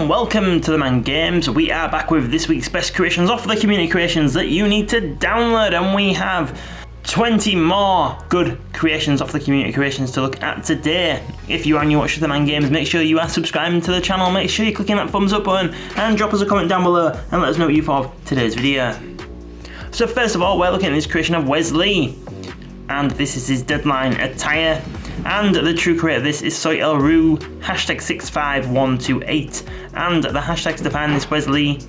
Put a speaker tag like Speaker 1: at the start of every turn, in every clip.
Speaker 1: and welcome to TheMan Games. We are back with this week's best creations off the community creations that you need to download, and we have 20 more good creations off the community creations to look at today. If you are new watching TheMan Games, make sure you are subscribing to the channel, make sure you're clicking that thumbs up button and drop us a comment down below and let us know what you thought of today's video. So first of all, we're looking at this creation of Wesley, and this is his deadline attire. And the true creator of this is SoyLRoo, hashtag 65128. And the hashtags to find this Wesley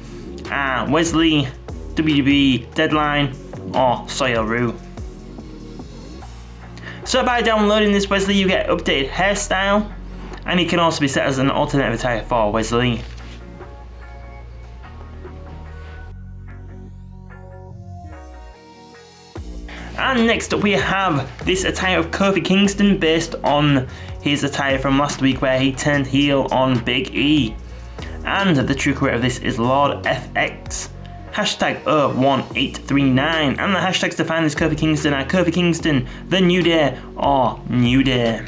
Speaker 1: are Wesley, WWE Deadline, or SoyLRoo. So by downloading this Wesley, you get updated hairstyle, and he can also be set as an alternative attire for Wesley. And next up we have this attire of Kofi Kingston based on his attire from last week where he turned heel on Big E. And the true creator of this is Lord FX, hashtag 01839, and the hashtags to find this Kofi Kingston are Kofi Kingston, The New Day, or New Day.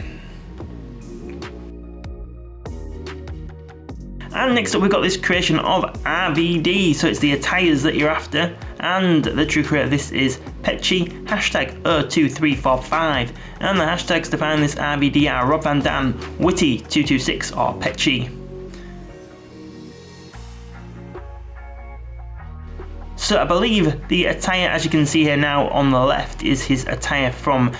Speaker 1: And next up we've got this creation of RVD, so it's the attires that you're after, and the true creator of this is Petchy, hashtag 02345, and the hashtags to find this RVD are Rob Van Dam, Witty226, or Petchy. So I believe the attire, as you can see here now on the left, is his attire from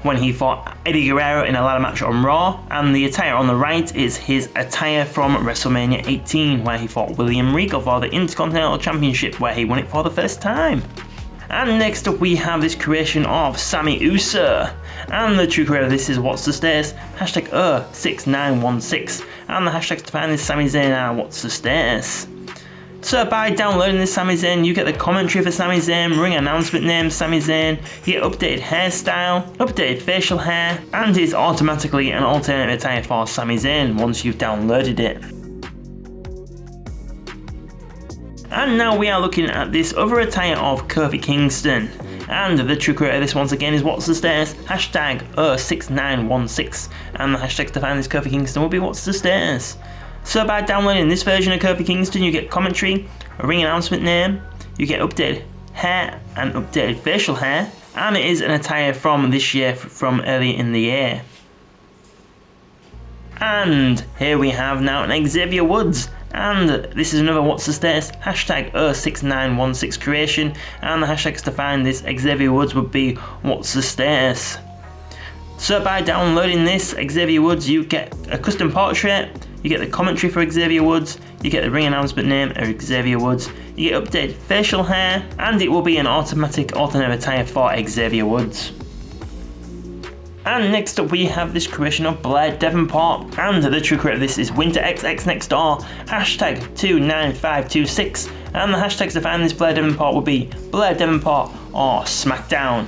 Speaker 1: when he fought Eddie Guerrero in a ladder match on Raw, and the attire on the right is his attire from WrestleMania 18 where he fought William Regal for the Intercontinental Championship where he won it for the first time. And next up we have this creation of Sami Uso, and the true creator of this is What's the Status, hashtag 06916, and the hashtags to find this Sami Zayn are What's the Status. So by downloading this Sami Zayn, you get the commentary for Sami Zayn, ring announcement name Sami Zayn, you get updated hairstyle, updated facial hair, and is automatically an alternative attire for Sami Zayn once you've downloaded it. And now we are looking at this other attire of Kofi Kingston, and the true creator of this once again is What's the Status, hashtag 06916, and the hashtags to find this Kofi Kingston will be What's the Status. So by downloading this version of Kofi Kingston, you get commentary, a ring announcement name, you get updated hair and updated facial hair, and it is an attire from this year, from earlier in the year. And here we have now an Xavier Woods, and this is another What's the Status, hashtag 06916 creation, and the hashtags to find this Xavier Woods would be What's the Status. So by downloading this Xavier Woods, you get a custom portrait, you get the commentary for Xavier Woods, you get the ring announcement name of Xavier Woods, you get updated facial hair, and it will be an automatic alternative attire for Xavier Woods. And next up we have this creation of Blair Davenport, and the true creator of this is WinterXXNextDoor, hashtag 29526, and the hashtags to find this Blair Davenport will be Blair Davenport or SmackDown.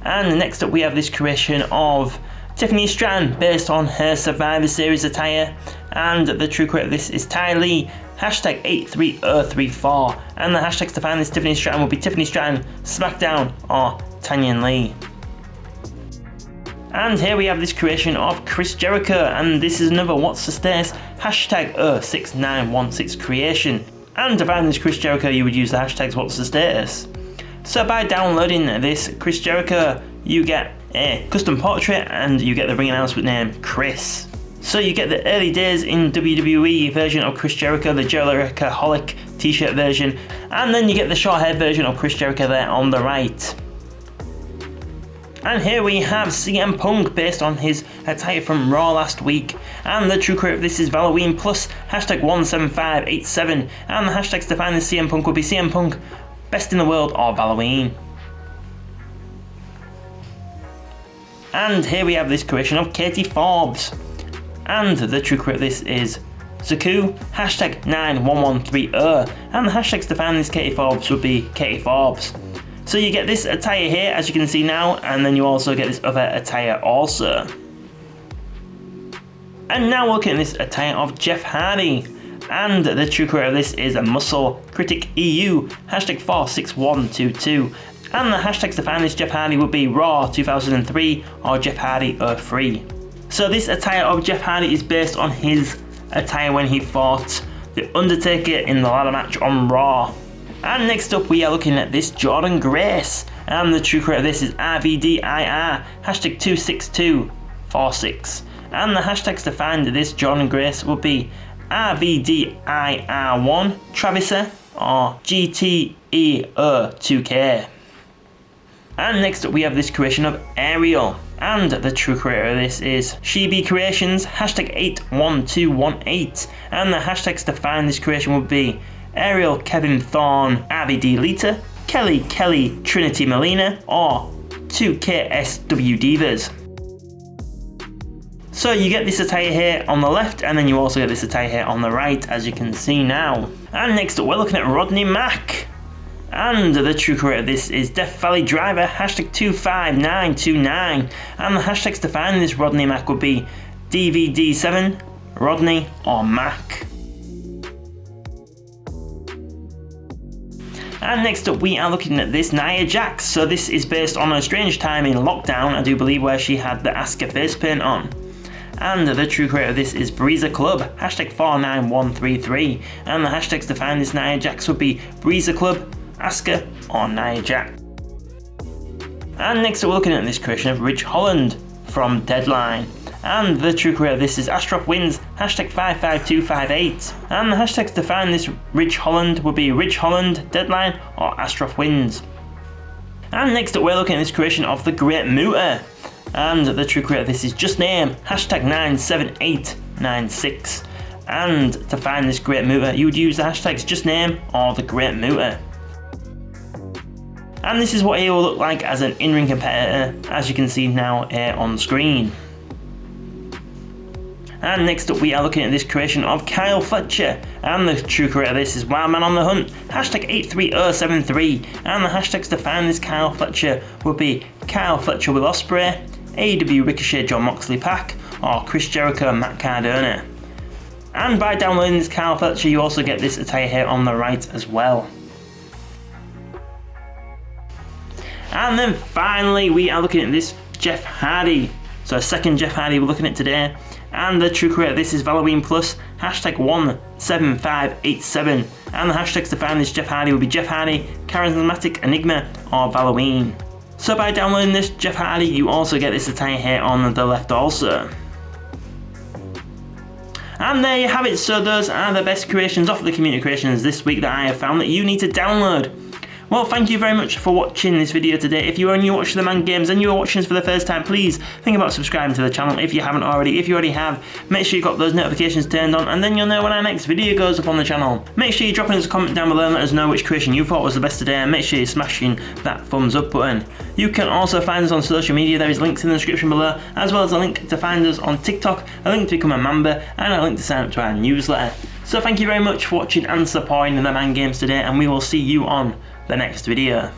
Speaker 1: And next up we have this creation of Tiffany Stratton based on her Survivor Series attire, and the true creator of this is Ty Lee, hashtag 83034, and the hashtags to find this Tiffany Stratton will be Tiffany Stratton, SmackDown, or Tanyan Lee. And here we have this creation of Chris Jericho, and this is another What's the Status, hashtag 06916 creation, and to find this Chris Jericho you would use the hashtags What's the Status. So by downloading this Chris Jericho, you get a custom portrait and you get the ring announcement name Chris. So you get the early days in WWE version of Chris Jericho, the Jericho-holic t-shirt version, and then you get the short hair version of Chris Jericho there on the right. And here we have CM Punk based on his attire from Raw last week, and the true creator of this is Halloween Plus, hashtag 17587, and the hashtags to find this CM Punk will be CM Punk, Best in the World, or Halloween. And here we have this creation of Katie Forbes, and the true creator of this is Zaku, hashtag 91130, and the hashtags to find this Katie Forbes would be Katie Forbes. So you get this attire here, as you can see now, and then you also get this other attire also. And now we're looking at this attire of Jeff Hardy, and the true creator of this is a Muscle Critic EU, hashtag 46122, and the hashtags to find this Jeff Hardy would be Raw 2003 or Jeff Hardy 03. So this attire of Jeff Hardy is based on his attire when he fought The Undertaker in the ladder match on Raw. And next up we are looking at this Jordynne Grace, and the true creator of this is RVDIR, hashtag 26246. And the hashtags to find this Jordynne Grace will be RVDIR1, Traviser, or GTEO2K. And next up we have this creation of Ariel, and the true creator of this is SheBe Creations, hashtag 81218. And the hashtags to find this creation will be Ariel Kevin Thorne RVD Lita, Kelly Trinity Melina, or 2KSW Divas. So you get this attire here on the left, and then you also get this attire here on the right, as you can see now. And next up we're looking at Rodney Mac, and the true creator of this is Death Valley Driver, hashtag 25929. And the hashtags to find this Rodney Mac would be DVD7, Rodney, or Mac. And next up we are looking at this Nia Jax. So this is based on a strange time in lockdown, I do believe, where she had the Asuka face paint on. And the true creator of this is Breezer Club, hashtag 49133. And the hashtags to find this Nia Jax would be Breezer Club, Asuka, or Nia Jax. And next up we're looking at this creation of Ridge Holland from Deadline. And the true creator of this is Astroth Wins, hashtag 55258. And the hashtags to find this Ridge Holland would be Ridge Holland, Deadline, or Astroth Wins. And next up we're looking at this creation of the Great Muta. And the true creator of this is Just Name, hashtag 97896. And to find this Great Muta, you would use the hashtags Just Name or the Great Muta. And this is what he will look like as an in-ring competitor, as you can see now here on screen. And next up we are looking at this creation of Kyle Fletcher, and the true creator of this is Wildman on the Hunt, hashtag 83073. And the hashtags to find this Kyle Fletcher would be Kyle Fletcher with Ospreay, AW Ricochet John Moxley Pack, or Chris Jericho Matt Cardona. And by downloading this Kyle Fletcher you also get this attire here on the right as well. And then finally we are looking at this Jeff Hardy. So a second Jeff Hardy we're looking at today. And the true creator of this is Halloween Plus, hashtag 17587. And the hashtags to find this Jeff Hardy will be Jeff Hardy, Charismatic Enigma, or Halloween. So by downloading this Jeff Hardy you also get this attire here on the left also. And there you have it. So those are the best creations off the community creations this week that I have found that you need to download. Well, thank you very much for watching this video today. If you are new watching TheMan Games and you are watching this for the first time, please think about subscribing to the channel if you haven't already. If you already have, make sure you've got those notifications turned on, and then you'll know when our next video goes up on the channel. Make sure you drop in us a comment down below and let us know which creation you thought was the best today, and make sure you're smashing that thumbs up button. You can also find us on social media. There is links in the description below, as well as a link to find us on TikTok, a link to become a member, and a link to sign up to our newsletter. So thank you very much for watching and supporting TheMan Games today, and we will see you on the next video.